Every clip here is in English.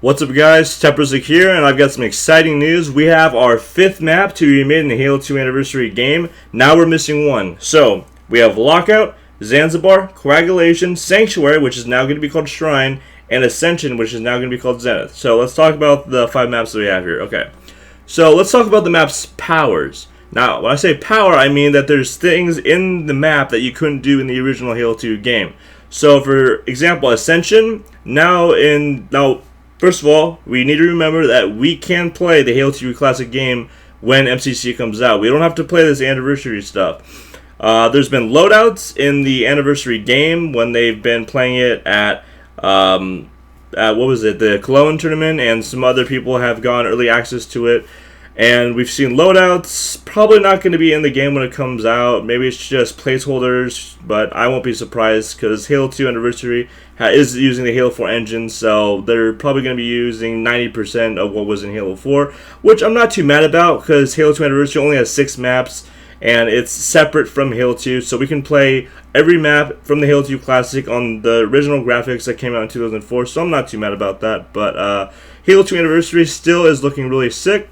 What's up guys, Temperistic here, and I've got some exciting news. We have our 5th map to be made in the Halo 2 Anniversary game. Now we're missing one. So, we have Lockout, Zanzibar, Coagulation, Sanctuary, which is now going to be called Shrine, and Ascension, which is now going to be called Zenith. So let's talk about the 5 maps that we have here. Okay, so let's talk about the map's powers. Now, when I say power, I mean that there's things in the map that you couldn't do in the original Halo 2 game. So, for example, Ascension, first of all, we need to remember that we can play the Halo 2 Classic game when MCC comes out. We don't have to play this anniversary stuff. There's been loadouts in the anniversary game when they've been playing it at the Cologne tournament, and some other people have gotten early access to it. And we've seen loadouts, probably not going to be in the game when it comes out. Maybe it's just placeholders, but I won't be surprised because Halo 2 Anniversary is using the Halo 4 engine, so they're probably going to be using 90% of what was in Halo 4, which I'm not too mad about because Halo 2 Anniversary only has 6 maps, and it's separate from Halo 2, so we can play every map from the Halo 2 Classic on the original graphics that came out in 2004, so I'm not too mad about that. But Halo 2 Anniversary still is looking really sick.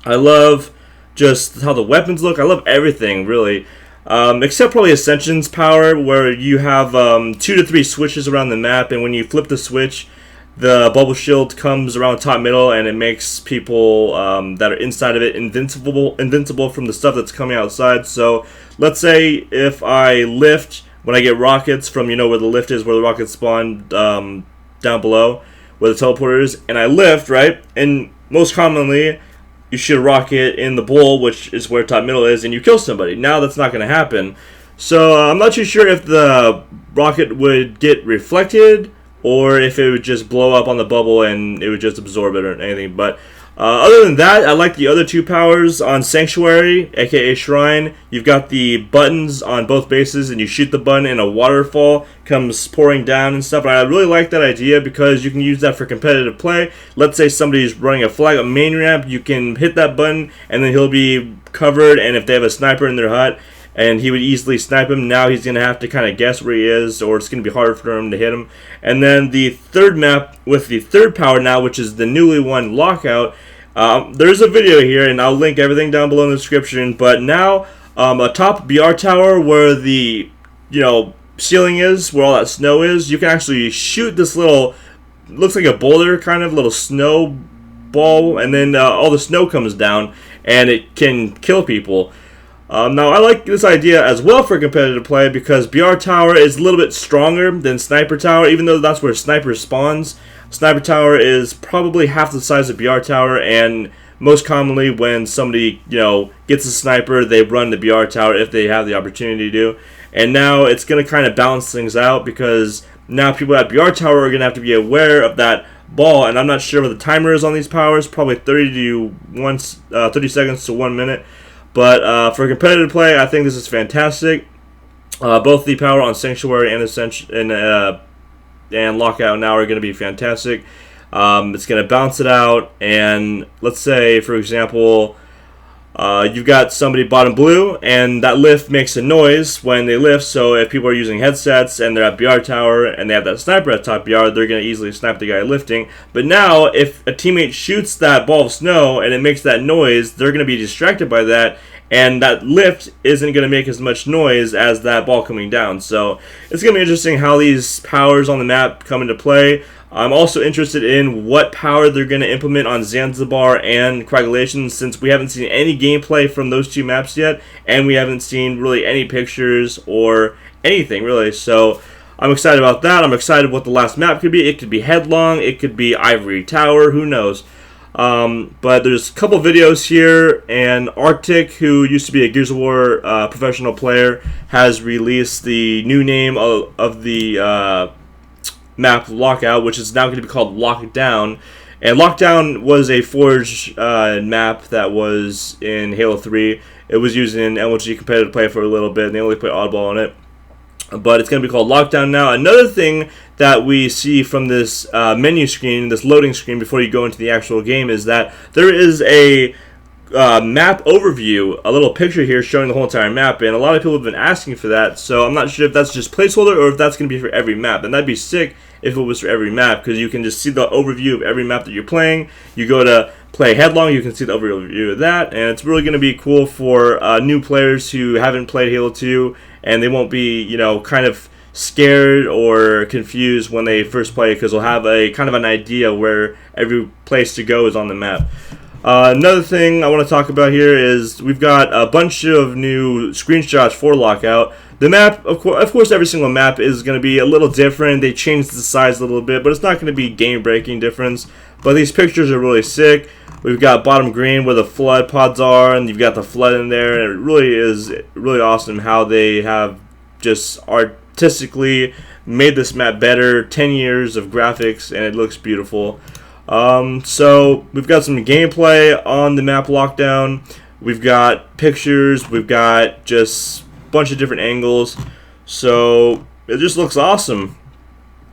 I love just how the weapons look. I love everything, really. Except probably Ascension's power, where you have 2 to 3 switches around the map, and when you flip the switch, the bubble shield comes around top middle, and it makes people that are inside of it invincible from the stuff that's coming outside. So, let's say if I lift, when I get rockets from, where the lift is, where the rockets spawn down below, where the teleporter is, and I lift, right? And most commonly, you shoot a rocket in the bowl, which is where top middle is, and you kill somebody. Now that's not going to happen. So I'm not too sure if the rocket would get reflected or if it would just blow up on the bubble and it would just absorb it or anything. But other than that, I like the other 2 powers on Sanctuary, aka Shrine. You've got the buttons on both bases, and you shoot the button and a waterfall comes pouring down and stuff. And I really like that idea because you can use that for competitive play. Let's say somebody's running a flag, a main ramp, you can hit that button and then he'll be covered, and if they have a sniper in their hut, and he would easily snipe him. Now he's going to have to kind of guess where he is, or it's going to be harder for him to hit him. And then the 3rd map with the 3rd power now, which is the newly won Lockout. There's a video here, and I'll link everything down below in the description. But now, atop BR Tower, where the ceiling is, where all that snow is, you can actually shoot this little, looks like a boulder, kind of little snow ball, and then all the snow comes down, and it can kill people. Now, I like this idea as well for competitive play because BR Tower is a little bit stronger than Sniper Tower, even though that's where Sniper spawns. Sniper Tower is probably half the size of BR Tower, and most commonly when somebody, gets a sniper, they run the BR Tower if they have the opportunity to. And now it's going to kind of balance things out because now people at BR Tower are going to have to be aware of that ball, and I'm not sure what the timer is on these powers, probably 30 seconds to 1 minute. But for competitive play, I think this is fantastic. Both the power on Sanctuary and Ascension and Lockout now are going to be fantastic. It's going to balance it out, and let's say, for example, you've got somebody bottom blue, and that lift makes a noise when they lift, so if people are using headsets and they're at BR Tower and they have that sniper at top BR, they're going to easily snipe the guy lifting. But now, if a teammate shoots that ball of snow and it makes that noise, they're going to be distracted by that, and that lift isn't going to make as much noise as that ball coming down. So it's going to be interesting how these powers on the map come into play. I'm also interested in what power they're going to implement on Zanzibar and Coagulation, since we haven't seen any gameplay from those 2 maps yet, and we haven't seen really any pictures or anything really. So I'm excited about that. I'm excited what the last map could be. It could be Headlong, it could be Ivory Tower, who knows. But there's a couple videos here, and Arctic, who used to be a Gears of War professional player, has released the new name of the map Lockout, which is now going to be called Lockdown. And Lockdown was a Forge map that was in Halo 3. It was used in LG competitive play for a little bit, and they only put Oddball on it. But it's going to be called Lockdown now. Another thing that we see from this menu screen, this loading screen before you go into the actual game, is that there is a map overview, a little picture here showing the whole entire map, and a lot of people have been asking for that, so I'm not sure if that's just placeholder or if that's going to be for every map, and that'd be sick if it was for every map, because you can just see the overview of every map that you're playing. You go to play Headlong, you can see the overview of that, and it's really going to be cool for new players who haven't played Halo 2, and they won't be, you know, kind of scared or confused when they first play it, because they'll have a kind of an idea where every place to go is on the map. Another thing I want to talk about here is we've got a bunch of new screenshots for Lockout. The map, of course, every single map is going to be a little different. They changed the size a little bit, but it's not going to be game-breaking difference. But these pictures are really sick. We've got bottom green where the flood pods are, and you've got the flood in there. And it really is really awesome how they have just artistically made this map better. 10 years of graphics, and it looks beautiful. So we've got some gameplay on the map Lockdown. We've got pictures. We've got just a bunch of different angles. So it just looks awesome.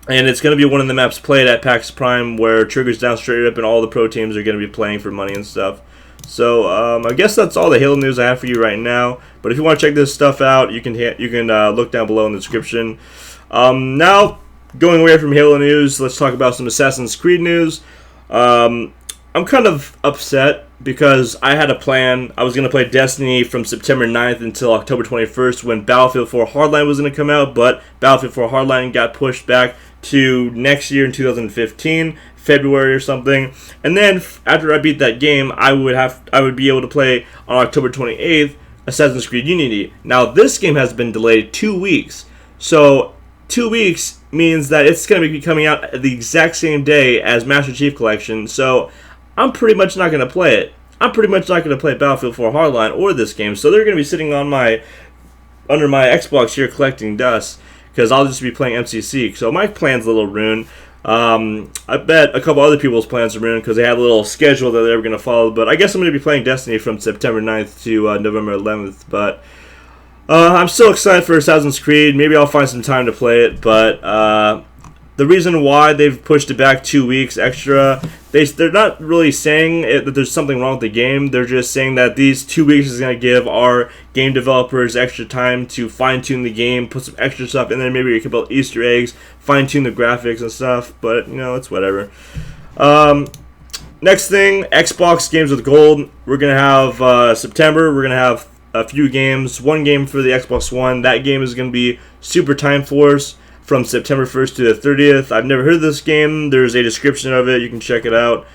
And it's going to be one of the maps played at PAX Prime, where Trigger's down straight up and all the pro teams are going to be playing for money and stuff. So I guess that's all the Halo news I have for you right now. But if you want to check this stuff out, you can look down below in the description. Now, going away from Halo news, let's talk about some Assassin's Creed news. I'm kind of upset because I had a plan. I was going to play Destiny from September 9th until October 21st when Battlefield 4 Hardline was going to come out, but Battlefield 4 Hardline got pushed back to next year in 2015, February or something. And then after I beat that game, I would be able to play on October 28th Assassin's Creed Unity. Now this game has been delayed 2 weeks. So 2 weeks means that it's going to be coming out the exact same day as Master Chief Collection. So I'm pretty much not going to play it. I'm pretty much not going to play Battlefield 4 Hardline or this game. So they're going to be sitting on under my Xbox here collecting dust, because I'll just be playing MCC. So my plan's a little ruined. I bet a couple other people's plans are ruined because they had a little schedule that they were going to follow. But I guess I'm going to be playing Destiny from September 9th to November 11th. But I'm still excited for Assassin's Creed. Maybe I'll find some time to play it. But the reason why they've pushed it back 2 weeks extra, they're not really saying that there's something wrong with the game. They're just saying that these 2 weeks is going to give our game developers extra time to fine-tune the game, put some extra stuff in there. Maybe you can build Easter eggs, fine-tune the graphics and stuff. But, you know, it's whatever. Next thing, Xbox Games with Gold. We're going to have September. We're going to have a few games. One game for the Xbox One. That game is going to be Super Time Force from September 1st to the 30th. I've never heard of this game. There's a description of it. You can check it out.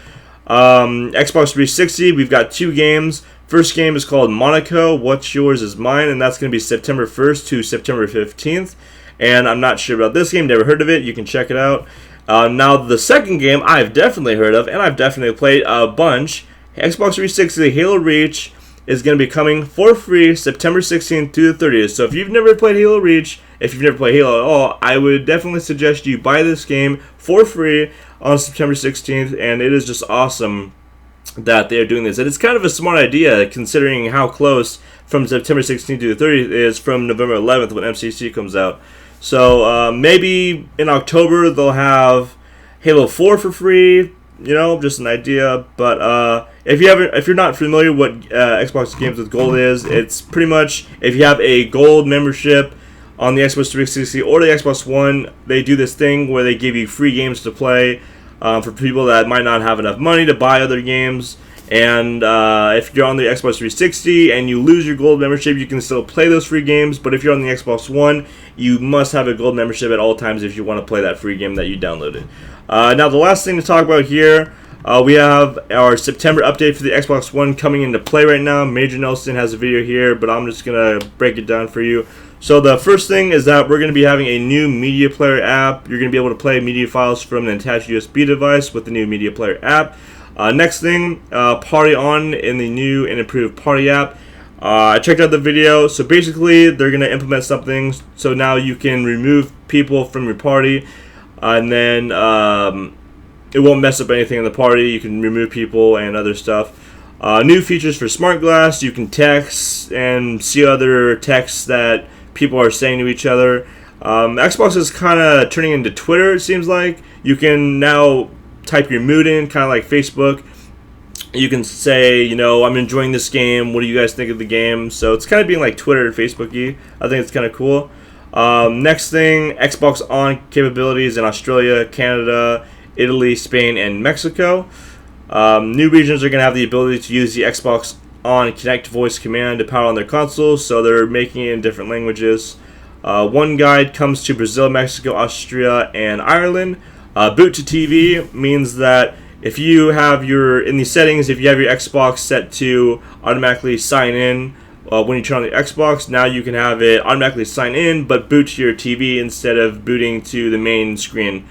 Xbox 360, we've got 2 games. First game is called Monaco, What's Yours is Mine, and that's going to be September 1st to September 15th. And I'm not sure about this game. Never heard of it. You can check it out. Now, the second game I've definitely heard of, and I've definitely played a bunch. Xbox 360 Halo Reach is going to be coming for free September 16th to the 30th. So if you've never played Halo Reach, if you've never played Halo at all, I would definitely suggest you buy this game for free on September 16th, and it is just awesome that they are doing this. And it's kind of a smart idea considering how close from September 16th to the 30th is from November 11th when MCC comes out. So maybe in October they'll have Halo 4 for free. You know, just an idea. But if you're not familiar what Xbox Games with Gold is, it's pretty much if you have a gold membership on the Xbox 360 or the Xbox One, they do this thing where they give you free games to play for people that might not have enough money to buy other games. And if you're on the Xbox 360 and you lose your gold membership, you can still play those free games. But if you're on the Xbox One, you must have a gold membership at all times if you want to play that free game that you downloaded. Now, the last thing to talk about here, we have our September update for the Xbox One coming into play right now. Major Nelson has a video here, but I'm just going to break it down for you. So the first thing is that we're going to be having a new media player app. You're going to be able to play media files from an attached USB device with the new media player app. Next thing, Party On in the new and improved Party app. I checked out the video. So basically, they're going to implement something so now you can remove people from your party, and then it won't mess up anything in the party. You can remove people and other stuff. New features for Smart Glass. You can text and see other texts that people are saying to each other. Xbox is kind of turning into Twitter, it seems like. You can now type your mood in, kind of like Facebook. You can say, you know, I'm enjoying this game. What do you guys think of the game? So it's kind of being like Twitter and Facebook-y. I think it's kind of cool. Next thing, Xbox On capabilities in Australia, Canada, Italy, Spain, and Mexico. New regions are going to have the ability to use the Xbox On Connect voice command to power on their consoles, so they're making it in different languages. One guide comes to Brazil, Mexico, Austria, and Ireland. Boot to TV means that if you have in the settings, if you have your Xbox set to automatically sign in when you turn on the Xbox, now you can have it automatically sign in, but boot to your TV instead of booting to the main screen.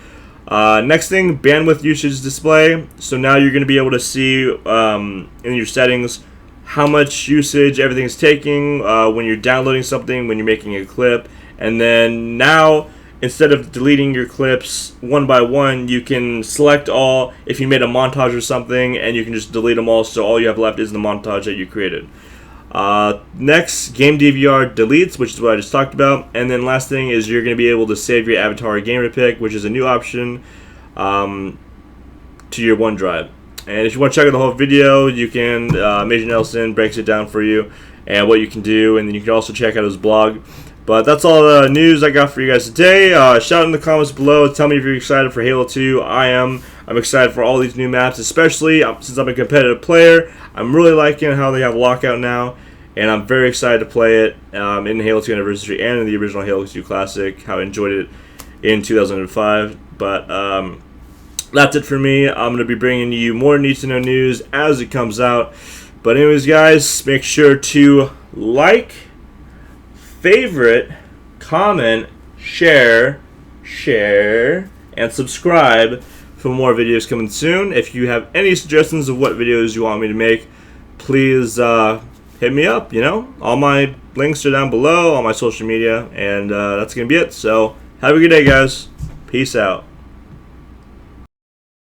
Next thing, bandwidth usage display. So now you're going to be able to see in your settings how much usage everything's taking when you're downloading something, when you're making a clip. And then now, instead of deleting your clips one by one, you can select all if you made a montage or something, and you can just delete them all, so all you have left is the montage that you created. Next, game DVR deletes, which is what I just talked about. And then last thing is you're going to be able to save your avatar gamer pick, which is a new option to your OneDrive. And if you want to check out the whole video, you can, Major Nelson breaks it down for you and what you can do, and then you can also check out his blog. But that's all the news I got for you guys today. Shout in the comments below. Tell me if you're excited for Halo 2. I'm excited for all these new maps, especially since I'm a competitive player. I'm really liking how they have Lockout now, and I'm very excited to play it in Halo 2 Anniversary and in the original Halo 2 Classic, how I enjoyed it in 2005. But that's it for me. I'm going to be bringing you more need-to-know news as it comes out. But anyways, guys, make sure to like, favorite, comment, share, and subscribe for more videos coming soon. If you have any suggestions of what videos you want me to make, please hit me up. All my links are down below, all my social media, and that's going to be it. So have a good day, guys. Peace out.